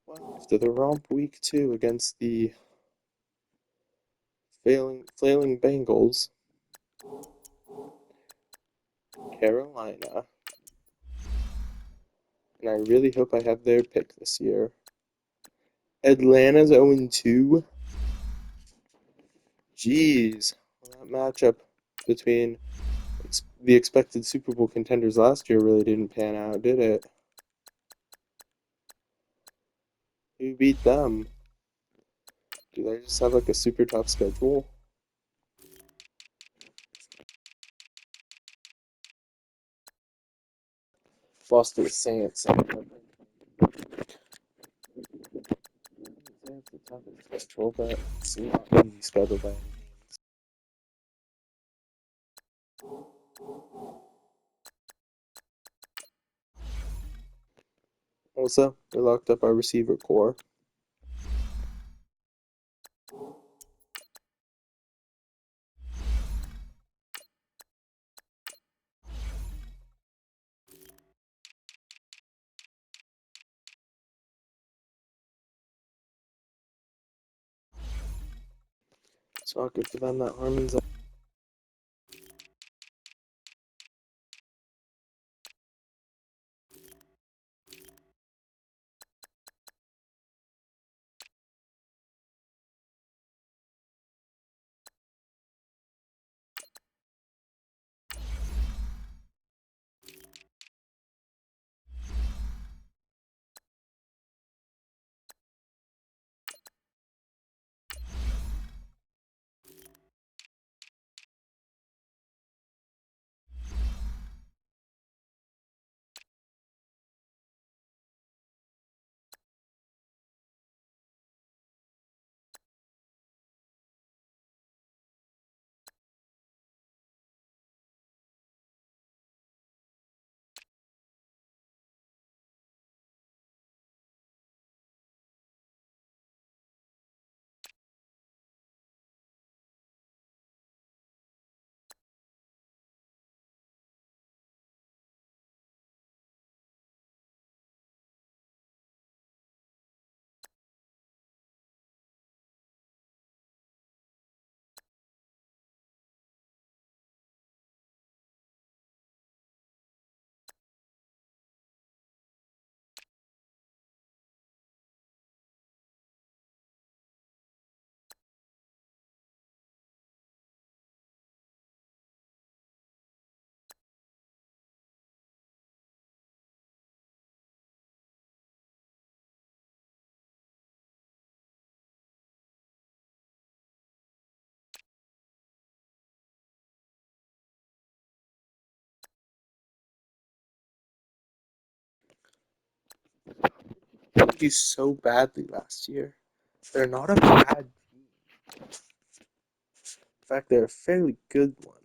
After the romp week 2 against the flailing Bengals, Carolina, and I really hope I have their pick this year. Atlanta's 0-2. Jeez, that matchup between the expected Super Bowl contenders last year really didn't pan out, did it? Who beat them? Do they just have like a super tough schedule? Lost to the Saints. They have the toughest schedule, but it's not an easy schedule by any means. Also, we locked up our receiver core. It's not good for them that Harmon's. They do so badly last year. They're not a bad team. In fact, they're a fairly good one.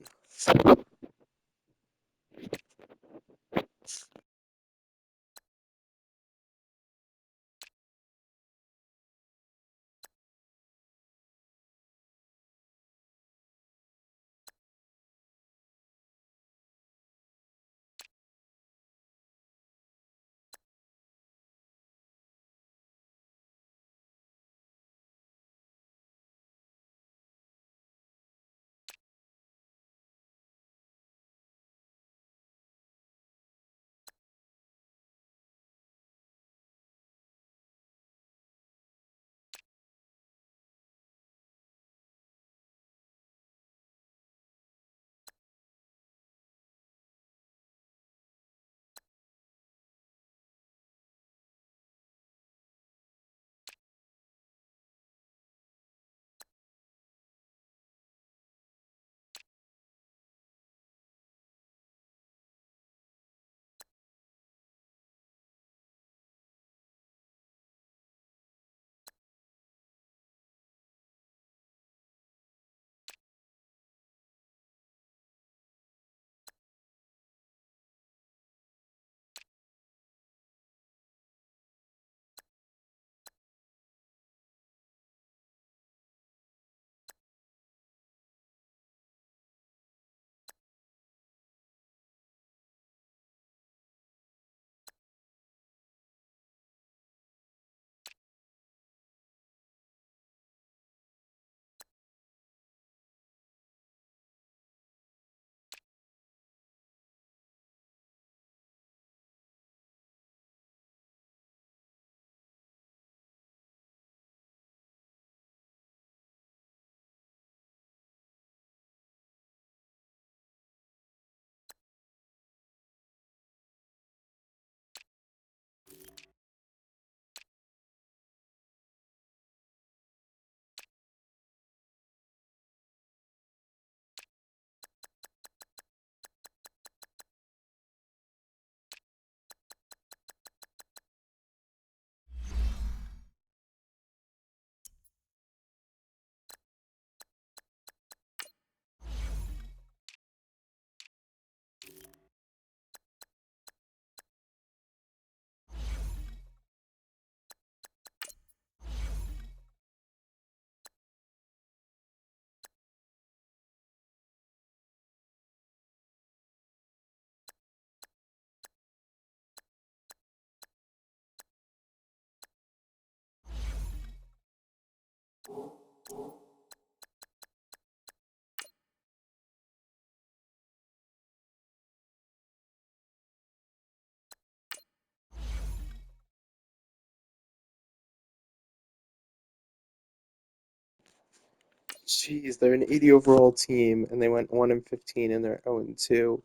Jeez, they're an 80 overall team, and they went 1-15, and they're 0-2.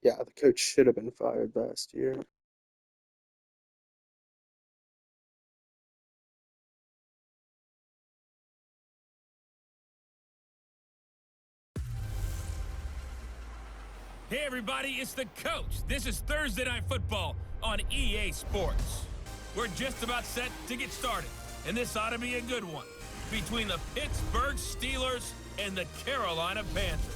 Yeah, the coach should have been fired last year. Hey everybody, it's the coach. This is Thursday Night Football on EA Sports. We're just about set to get started, and this ought to be a good one between the Pittsburgh Steelers and the Carolina Panthers.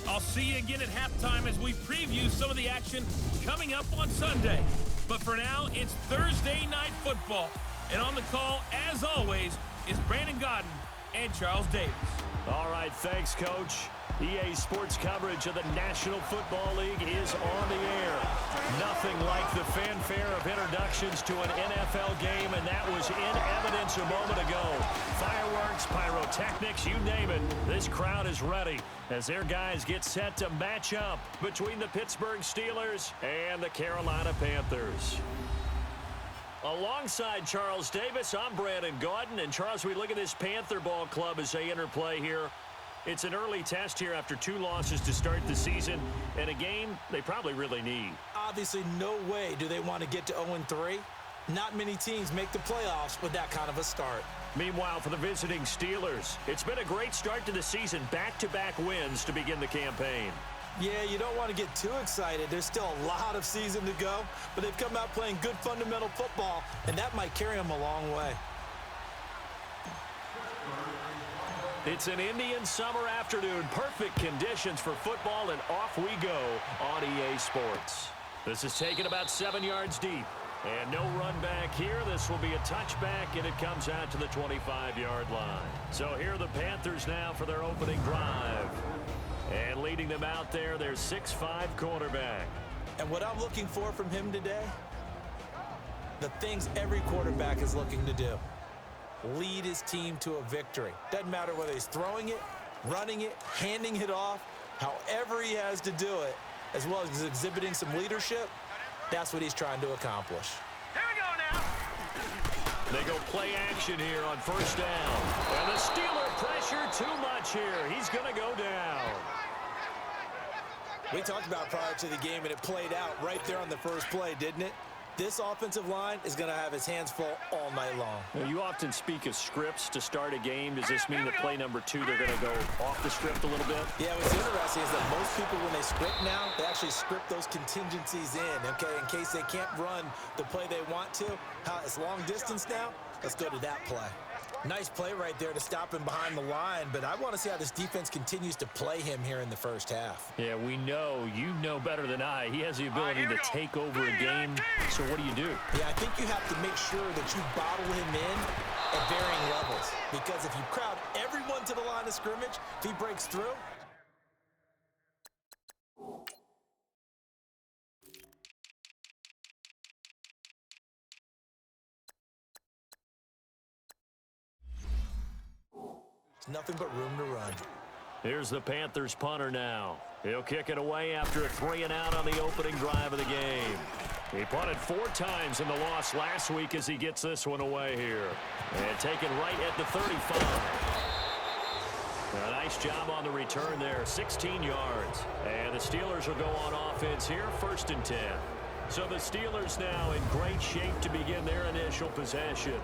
I'll see you again at halftime as we preview some of the action coming up on Sunday. But for now, it's Thursday Night Football, and on the call, as always, is Brandon Godden and Charles Davis. All right, thanks, Coach. EA Sports coverage of the National Football League is on the air. Nothing like the fanfare of introductions to an NFL game, and that was in evidence a moment ago. Fireworks, pyrotechnics, you name it. This crowd is ready as their guys get set to match up between the Pittsburgh Steelers and the Carolina Panthers. Alongside Charles Davis, I'm Brandon Gaudin. And Charles, we look at this Panther ball club as they interplay here. It's an early test here after 2 losses to start the season, and a game they probably really need. Obviously, no way do they want to get to 0-3. Not many teams make the playoffs with that kind of a start. Meanwhile, for the visiting Steelers, it's been a great start to the season. Back-to-back wins to begin the campaign. Yeah, you don't want to get too excited. There's still a lot of season to go, but they've come out playing good fundamental football, and that might carry them a long way. It's an Indian summer afternoon. Perfect conditions for football, and off we go on EA Sports. This is taken about 7 yards deep. And no run back here. This will be a touchback, and it comes out to the 25-yard line. So here are the Panthers now for their opening drive. And leading them out there, their 6'5" quarterback. And what I'm looking for from him today, the things every quarterback is looking to do. Lead his team to a victory. Doesn't matter whether he's throwing it, running it, handing it off, however he has to do it, as well as exhibiting some leadership, that's what he's trying to accomplish. Here we go now. They go play action here on first down. And the Steeler pressure too much here. He's going to go down. We talked about prior to the game, and it played out right there on the first play, didn't it? This offensive line is going to have his hands full all night long. Now, you often speak of scripts to start a game. Does this mean that play number 2, they're going to go off the script a little bit? Yeah, what's interesting is that most people, when they script now, they actually script those contingencies in, okay, in case they can't run the play they want to. It's long distance now. Let's go to that play. Nice play right there to stop him behind the line, but I want to see how this defense continues to play him here in the first half. Yeah, we know. You know better than I. He has the ability to take over a game, so what do you do? Yeah, I think you have to make sure that you bottle him in at varying levels, because if you crowd everyone to the line of scrimmage, if he breaks through, nothing but room to run. Here's the Panthers punter now. He'll kick it away after a 3-and-out on the opening drive of the game. He punted 4 times in the loss last week as he gets this one away here. And taken right at the 35. A nice job on the return there, 16 yards. And the Steelers will go on offense here, 1st and 10. So the Steelers now in great shape to begin their initial possession.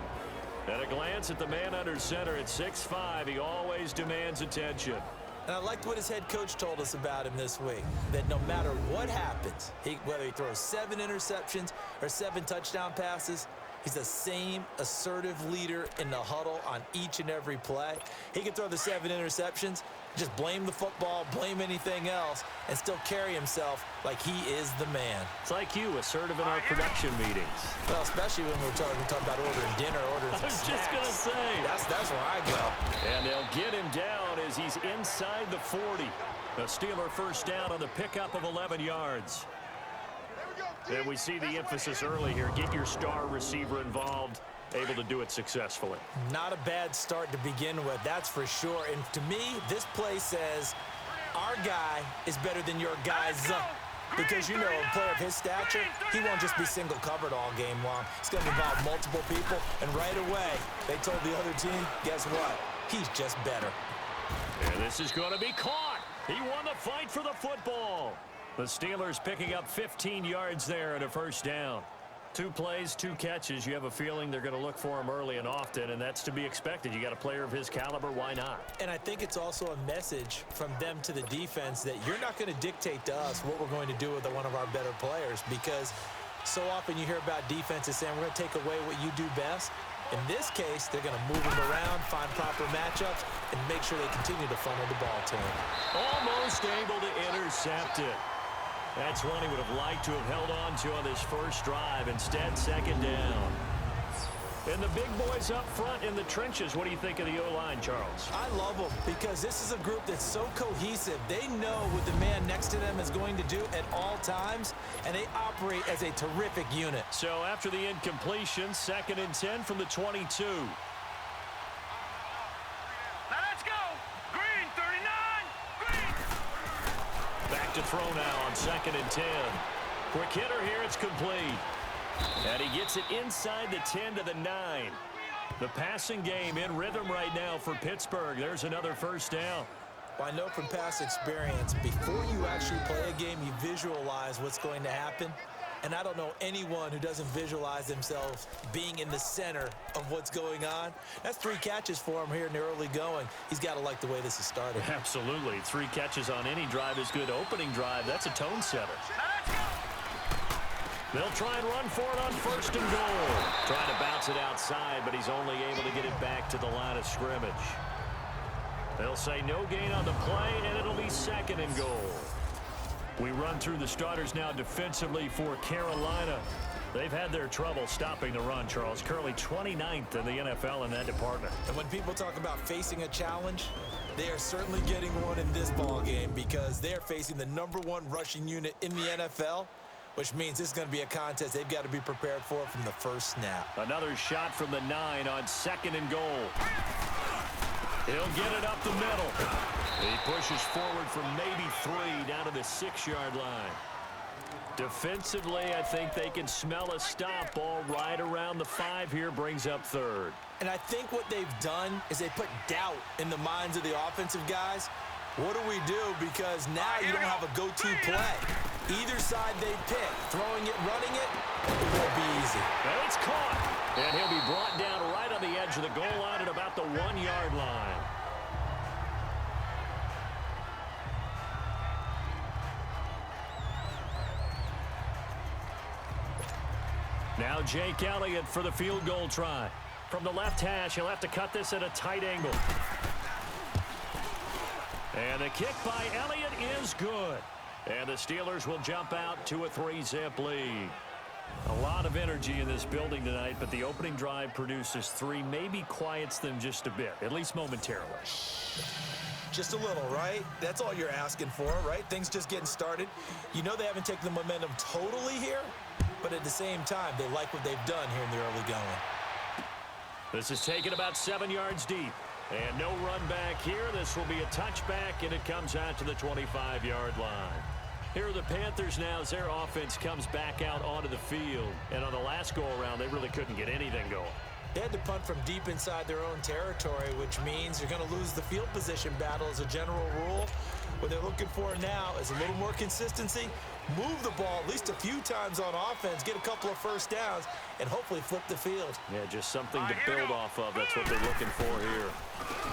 At a glance at the man under center at 6'5", he always demands attention. And I liked what his head coach told us about him this week, that no matter what happens, whether he throws 7 interceptions or 7 touchdown passes, he's the same assertive leader in the huddle on each and every play. He can throw the 7 interceptions, just blame the football, blame anything else, and still carry himself like he is the man. It's like you, assertive in our production meetings. Well, especially when we're talking about ordering dinner, ordering some snacks. I was just going to say. That's where I go. And they'll get him down as he's inside the 40. A Steeler first down on the pickup of 11 yards. And we see the emphasis early here. Get your star receiver involved. Able to do it successfully. Not a bad start to begin with, that's for sure. And to me, this play says, our guy is better than your guys. Because, you know, a player of his stature, he won't just be single covered all game long. It's going to involve multiple people, and right away, they told the other team, guess what? He's just better. And this is going to be caught. He won the fight for the football. The Steelers picking up 15 yards there and a first down. 2 plays, 2 catches. You have a feeling they're going to look for him early and often, and that's to be expected. You got a player of his caliber, why not? And I think it's also a message from them to the defense that you're not going to dictate to us what we're going to do with one of our better players, because so often you hear about defenses saying we're going to take away what you do best. In this case, they're going to move him around, find proper matchups, and make sure they continue to funnel the ball to him. Almost able to intercept it. That's one he would have liked to have held on to on this first drive. Instead, second down. And the big boys up front in the trenches. What do you think of the O-line, Charles? I love them because this is a group that's so cohesive. They know what the man next to them is going to do at all times, and they operate as a terrific unit. So after the incompletion, 2nd and 10 from the 22. Back to throw now on 2nd and 10. Quick hitter here, it's complete. And he gets it inside the 10 to the 9. The passing game in rhythm right now for Pittsburgh. There's another first down. Well, I know from past experience, before you actually play a game, you visualize what's going to happen. And I don't know anyone who doesn't visualize themselves being in the center of what's going on. That's 3 catches for him here in the early going. He's got to like the way this is started. Absolutely. 3 catches on any drive is good. Opening drive, that's a tone setter. They'll try and run for it on 1st and goal. Trying to bounce it outside, but he's only able to get it back to the line of scrimmage. They'll say no gain on the play, and it'll be 2nd and goal. We run through the starters now defensively for Carolina. They've had their trouble stopping the run, Charles. Currently 29th in the NFL in that department. And when people talk about facing a challenge, they are certainly getting one in this ball game because they're facing the #1 rushing unit in the NFL, which means this is going to be a contest they've got to be prepared for from the first snap. Another shot from the 9 on 2nd and goal. He'll get it up the middle. He pushes forward from maybe 3 down to the 6-yard line. Defensively, I think they can smell a stop. Ball right around the 5 here, brings up 3rd. And I think what they've done is they put doubt in the minds of the offensive guys. What do we do? Because now you don't have a go-to play. Either side they pick, throwing it, running it, it won't be easy. And it's caught. And he'll be brought down right on the edge of the goal line at about the 1-yard line. Now Jake Elliott for the field goal try. From the left hash, he'll have to cut this at a tight angle. And the kick by Elliott is good. And the Steelers will jump out to a 3-zip lead. A lot of energy in this building tonight, but the opening drive produces 3, maybe quiets them just a bit, at least momentarily. Just a little, right? That's all you're asking for, right? Things just getting started. You know they haven't taken the momentum totally here, but at the same time, they like what they've done here in the early going. This is taken about 7 yards deep. And no run back here. This will be a touchback, and it comes out to the 25-yard line. Here are the Panthers now as their offense comes back out onto the field. And on the last go-around, they really couldn't get anything going. They had to punt from deep inside their own territory, which means you're going to lose the field position battle as a general rule. What they're looking for now is a little more consistency, move the ball at least a few times on offense, get a couple of first downs, and hopefully flip the field. Yeah, just something to build off of. That's what they're looking for here.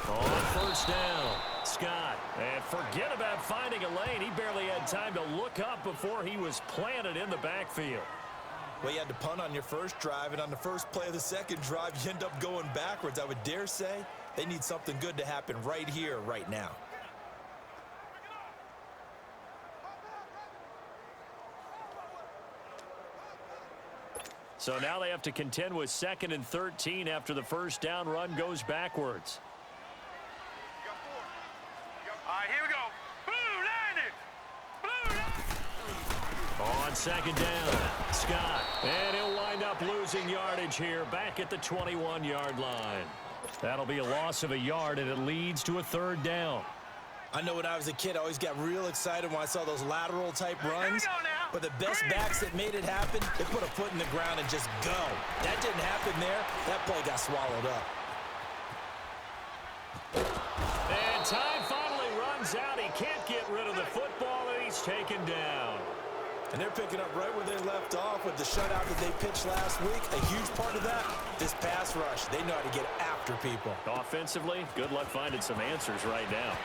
On first down, Scott. And forget about finding a lane. He barely had time to look up before he was planted in the backfield. Well, you had to punt on your first drive, and on the first play of the second drive, you end up going backwards. I would dare say they need something good to happen right here, right now. So now they have to contend with 2nd and 13 after the first down run goes backwards. All right, here we go. Blue line it. On 2nd down, Scott. And he'll wind up losing yardage here back at the 21-yard line. That'll be a loss of a yard, and it leads to a 3rd down. I know when I was a kid, I always got real excited when I saw those lateral type runs. But the best backs that made it happen, they put a foot in the ground and just go. That didn't happen there. That play got swallowed up. And time finally runs out. He can't get rid of the football, and he's taken down. And they're picking up right where they left off with the shutout that they pitched last week. A huge part of that, this pass rush. They know how to get after people. Offensively, good luck finding some answers right now.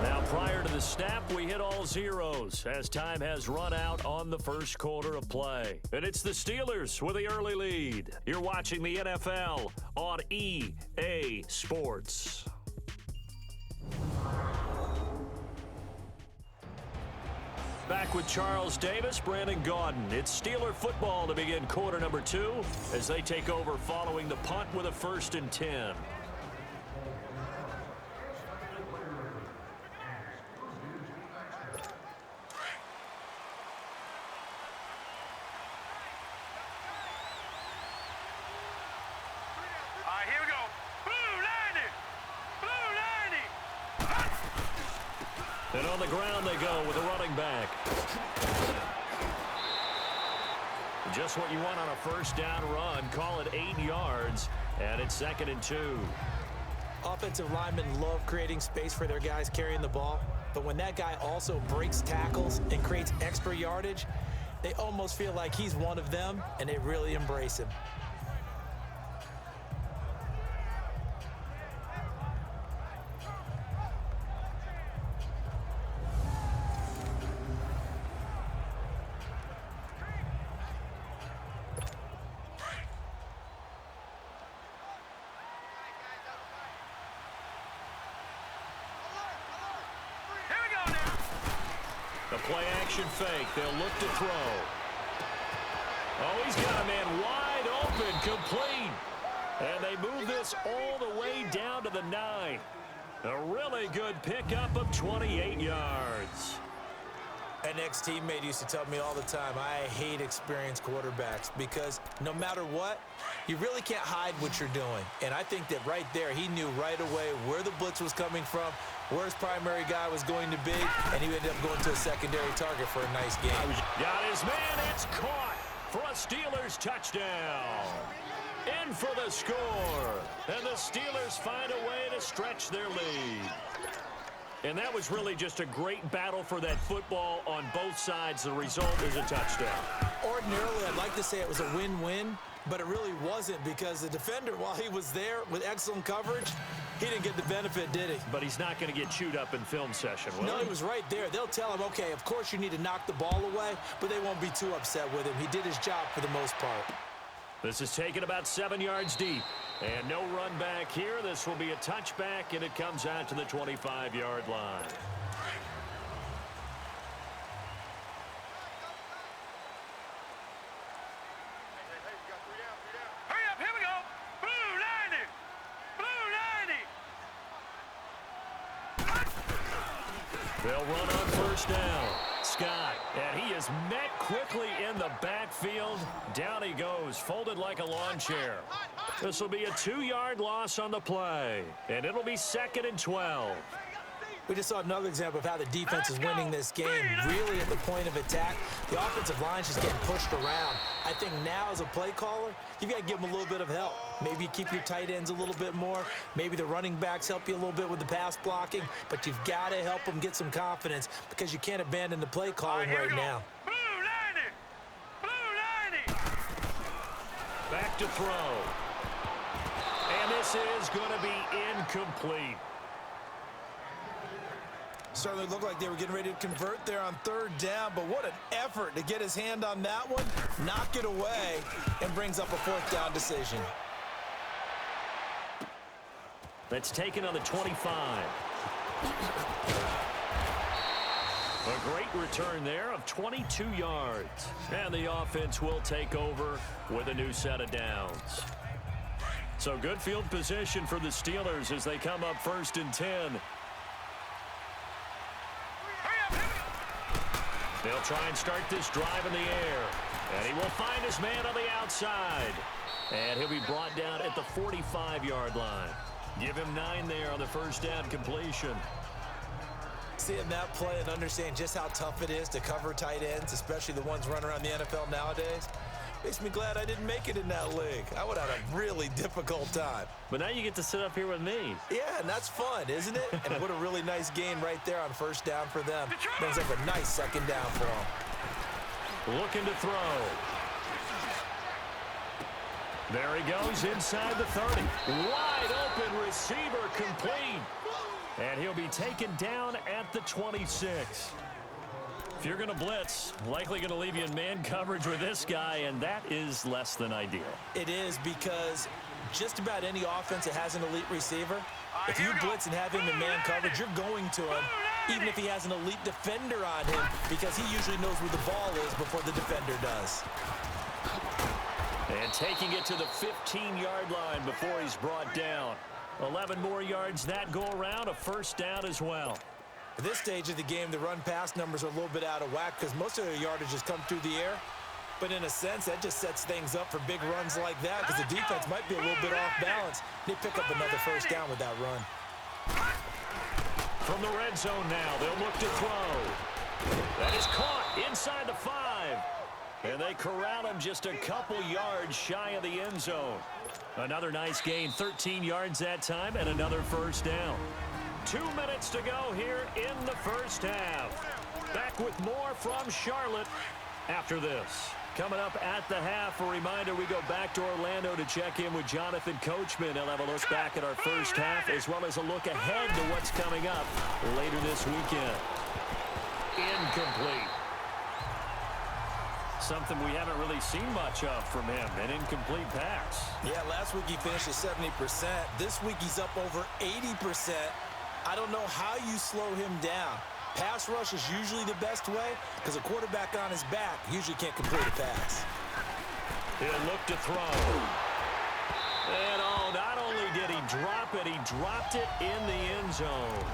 Now, prior to the snap, we hit all zeros as time has run out on the first quarter of play. And it's the Steelers with the early lead. You're watching the NFL on EA Sports. Back with Charles Davis, Brandon Gaudin. It's Steeler football to begin quarter number 2 as they take over following the punt with a 1st and 10. Here we go. Blue 90. And on the ground they go with a running back. Just what you want on a first down run. Call it 8 yards, and it's 2nd and 2. Offensive linemen love creating space for their guys carrying the ball. But when that guy also breaks tackles and creates extra yardage, they almost feel like he's one of them, and they really embrace him. The play-action fake. They'll look to throw. Oh, he's got a man wide open, complete. And they move this all the way down to the 9. A really good pickup of 28 yards. An ex-teammate used to tell me all the time, I hate experienced quarterbacks because no matter what, you really can't hide what you're doing. And I think that right there, he knew right away where the blitz was coming from, where his primary guy was going to be, and he ended up going to a secondary target for a nice game. Got his man. It's caught for a Steelers touchdown. In for the score. And the Steelers find a way to stretch their lead. And that was really just a great battle for that football on both sides. The result is a touchdown. Ordinarily, I'd like to say it was a win-win, but it really wasn't because the defender, while he was there with excellent coverage, he didn't get the benefit, did he? But he's not going to get chewed up in film session, will No, he? he was right there. They'll tell him, okay, of course you need to knock the ball away, but they won't be too upset with him. He did his job for the most part. This is taken about 7 yards deep. And no run back here. This will be a touchback, and it comes out to the 25-yard line. Hurry up, here we go. Blue 90. Blue 90. They'll run on first down. Scott, and he is met quickly in the backfield. Down he goes, folded like a lawn chair. This will be a 2-yard loss on the play, and it'll be 2nd and 12. We just saw another example of how the defense is winning this game. Really at the point of attack, the offensive line's just getting pushed around. I think now as a play caller, you've got to give them a little bit of help. Maybe you keep your tight ends a little bit more. Maybe the running backs help you a little bit with the pass blocking. But you've got to help them get some confidence because you can't abandon the play calling right now. Blue 90. Blue 90. Back to throw. And this is going to be incomplete. Certainly looked like they were getting ready to convert there on 3rd down, but what an effort to get his hand on that one, knock it away, and brings up a 4th down decision. That's taken on the 25. A great return there of 22 yards. And the offense will take over with a new set of downs. So good field position for the Steelers as they come up 1st and 10. They'll try and start this drive in the air. And he will find his man on the outside. And he'll be brought down at the 45-yard line. Give him 9 there on the first down completion. Seeing that play and understanding just how tough it is to cover tight ends, especially the ones running around the NFL nowadays, makes me glad I didn't make it in that league. I would have had a really difficult time. But now you get to sit up here with me. Yeah, and that's fun, isn't it? And what a really nice gain right there on first down for them. Brings up a nice second down for them. Looking to throw. There he goes inside the 30. Wide open receiver complete. And he'll be taken down at the 26. If you're going to blitz, likely going to leave you in man coverage with this guy, and that is less than ideal. It is, because just about any offense that has an elite receiver, if you blitz and have him in man coverage, you're going to him, even if he has an elite defender on him, because he usually knows where the ball is before the defender does. And taking it to the 15-yard line before he's brought down. 11 more yards that go around, a first down as well. At this stage of the game, the run-pass numbers are a little bit out of whack because most of their yardage has come through the air. But in a sense, that just sets things up for big runs like that because the defense might be a little bit off balance. They pick up another first down with that run. From the red zone now, they'll look to throw. That is caught inside the 5. And they corral him just a couple yards shy of the end zone. Another nice gain, 13 yards that time, and another first down. 2 minutes to go here in the first half. Back with more from Charlotte after this. Coming up at the half, a reminder, we go back to Orlando to check in with Jonathan Coachman. He'll have a look back at our first half as well as a look ahead to what's coming up later this weekend. Incomplete. Something we haven't really seen much of from him, an incomplete pass. Yeah, last week he finished at 70%. This week he's up over 80%. I don't know how you slow him down. Pass rush is usually the best way because a quarterback on his back usually can't complete a pass. He'll look to throw. And oh, not only did he drop it, he dropped it in the end zone.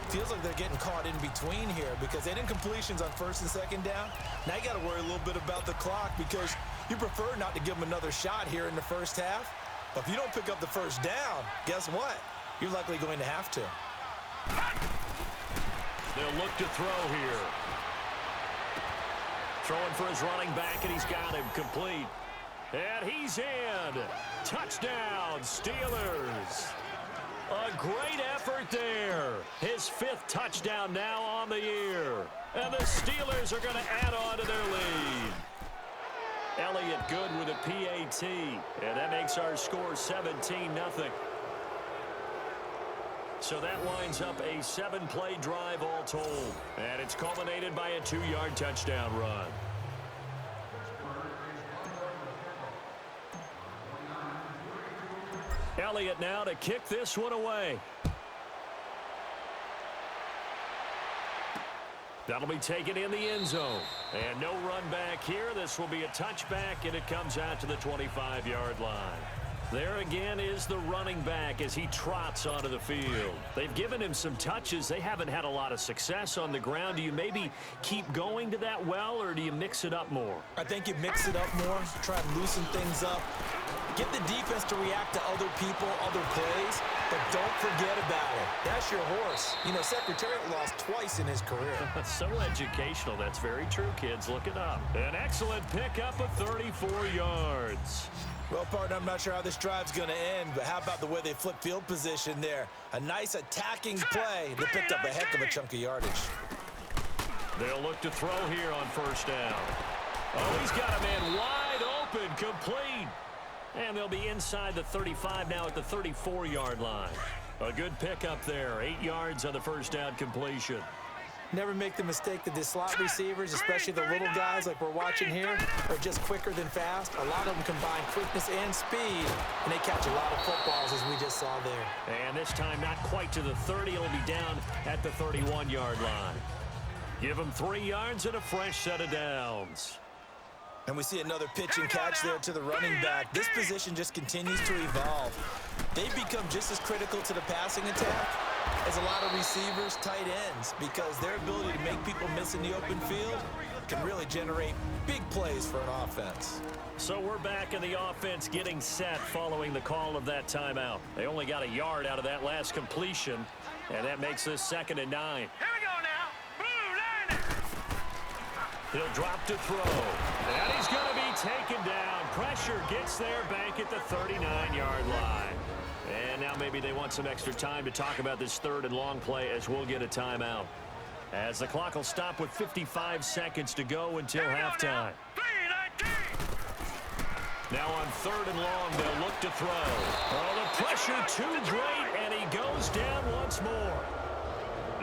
Feels like they're getting caught in between here because they didn't completions on first and second down. Now you got to worry a little bit about the clock because you prefer not to give them another shot here in the first half. But if you don't pick up the first down, guess what? You're likely going to have to. They'll look to throw here. Throwing for his running back, and he's got him complete. And he's in. Touchdown, Steelers. A great effort there. His 5th touchdown now on the year. And the Steelers are going to add on to their lead. Edaug-Ethanb with a PAT. And that makes our score 17-0. So that winds up a 7-play drive all told. And it's culminated by a 2-yard touchdown run. Elliott now to kick this one away. That'll be taken in the end zone. And no run back here. This will be a touchback, and it comes out to the 25-yard line. There again is the running back as he trots onto the field. They've given him some touches. They haven't had a lot of success on the ground. Do you maybe keep going to that well, or do you mix it up more? I think you mix it up more, try and loosen things up. Get the defense to react to other people, other plays, but don't forget about it. That's your horse. You know, Secretariat lost twice in his career. So educational. That's very true, kids. Look it up. An excellent pickup of 34 yards. Well, partner, I'm not sure how this drive's going to end, but how about the way they flip field position there? A nice attacking play. They picked up a heck of a chunk of yardage. They'll look to throw here on first down. Oh, he's got a man wide open, complete. And they'll be inside the 35 now at the 34-yard line. A good pickup there. 8 yards on the first down completion. Never make the mistake that the slot receivers, especially the little guys like we're watching here, are just quicker than fast. A lot of them combine quickness and speed, and they catch a lot of footballs, as we just saw there. And this time not quite to the 30. It'll be down at the 31-yard line. Give them 3 yards and a fresh set of downs. And we see another pitch and catch there to the running back. This position just continues to evolve. They become just as critical to the passing attack as a lot of receivers, tight ends, because their ability to make people miss in the open field can really generate big plays for an offense. So we're back in the offense getting set following the call of that timeout. They only got a yard out of that last completion, and that makes this 2nd and 9. Here we go now. Blue line. He'll drop to throw, and he's going to be taken down. Pressure gets there back at the 39-yard line. And now maybe they want some extra time to talk about this 3rd and long play as we'll get a timeout. As the clock will stop with 55 seconds to go until halftime. Now on 3rd and long, they'll look to throw. Oh, the pressure too great, and he goes down once more.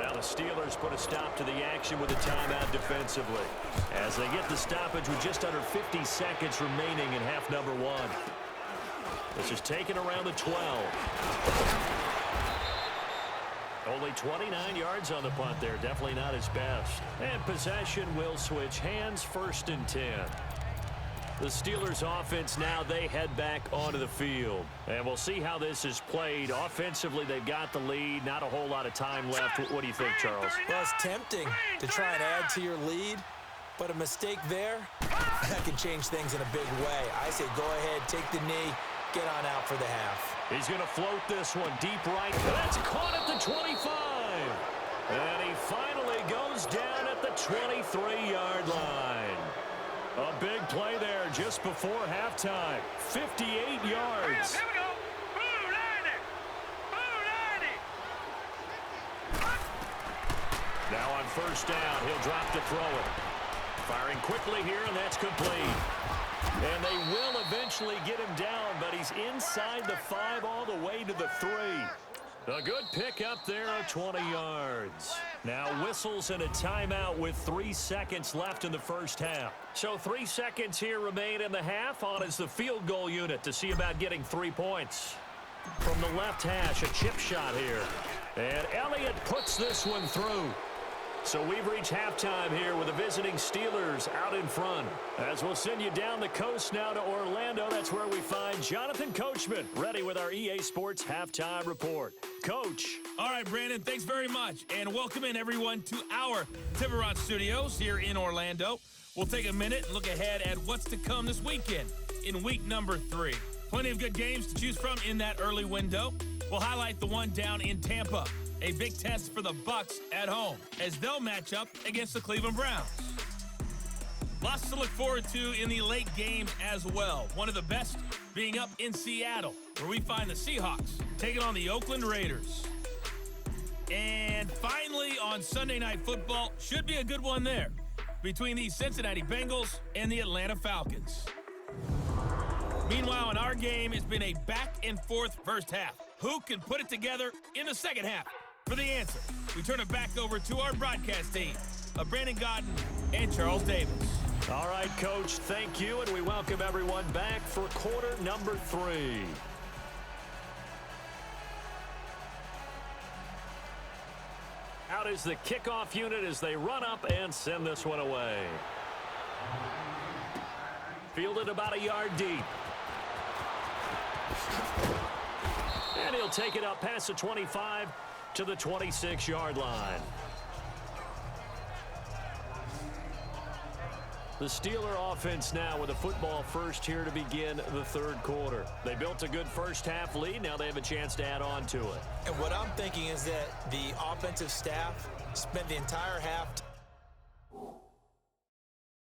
Now the Steelers put a stop to the action with a timeout defensively, as they get the stoppage with just under 50 seconds remaining in half number 1. This is taken around the 12. Only 29 yards on the punt there. Definitely not his best. And possession will switch hands, 1st and 10. The Steelers offense now, they head back onto the field. And we'll see how this is played. Offensively, they've got the lead. Not a whole lot of time left. What do you think, Charles? Well, it's tempting to try and add to your lead, but a mistake there, that can change things in a big way. I say go ahead, take the knee, get on out for the half. He's going to float this one deep right. That's caught at the 25. And he finally goes down at the 23-yard line. A big play there just before halftime. 58 yards. Here we go. Blue line. Now on 1st down, he'll drop to throw it. Firing quickly here, and that's complete. And they will eventually get him down, but he's inside the 5 all the way to the 3. A good pickup there of 20 yards. Now whistles and a timeout with 3 seconds left in the 1st half. So 3 seconds here remain in the half. On is the field goal unit to see about getting 3 points. From the left hash, a chip shot here. And Elliott puts this one through. So we've reached halftime here with the visiting Steelers out in front. As we'll send you down the coast now to Orlando, that's where we find Jonathan Coachman, ready with our EA Sports Halftime Report. Coach. All right, Brandon, thanks very much. And welcome in, everyone, to our Tiburon Studios here in Orlando. We'll take a minute and look ahead at what's to come this weekend in week number 3. Plenty of good games to choose from in that early window. We'll highlight the one down in Tampa. A big test for the Bucs at home as they'll match up against the Cleveland Browns. Lots to look forward to in the late games as well. One of the best being up in Seattle, where we find the Seahawks taking on the Oakland Raiders. And finally, on Sunday Night Football, should be a good one there, between the Cincinnati Bengals and the Atlanta Falcons. Meanwhile, in our game, it's been a back-and-forth first half. Who can put it together in the second half? For the answer, we turn it back over to our broadcast team of Brandon Godden and Charles Davis. All right, Coach, thank you, and we welcome everyone back for quarter number 3. Out is the kickoff unit as they run up and send this one away. Fielded about a yard deep. And he'll take it up past the 25 to the 26-yard line. The Steeler offense now with a football first here to begin the 3rd quarter. They built a good first half lead. Now they have a chance to add on to it. And what I'm thinking is that the offensive staff spent the entire half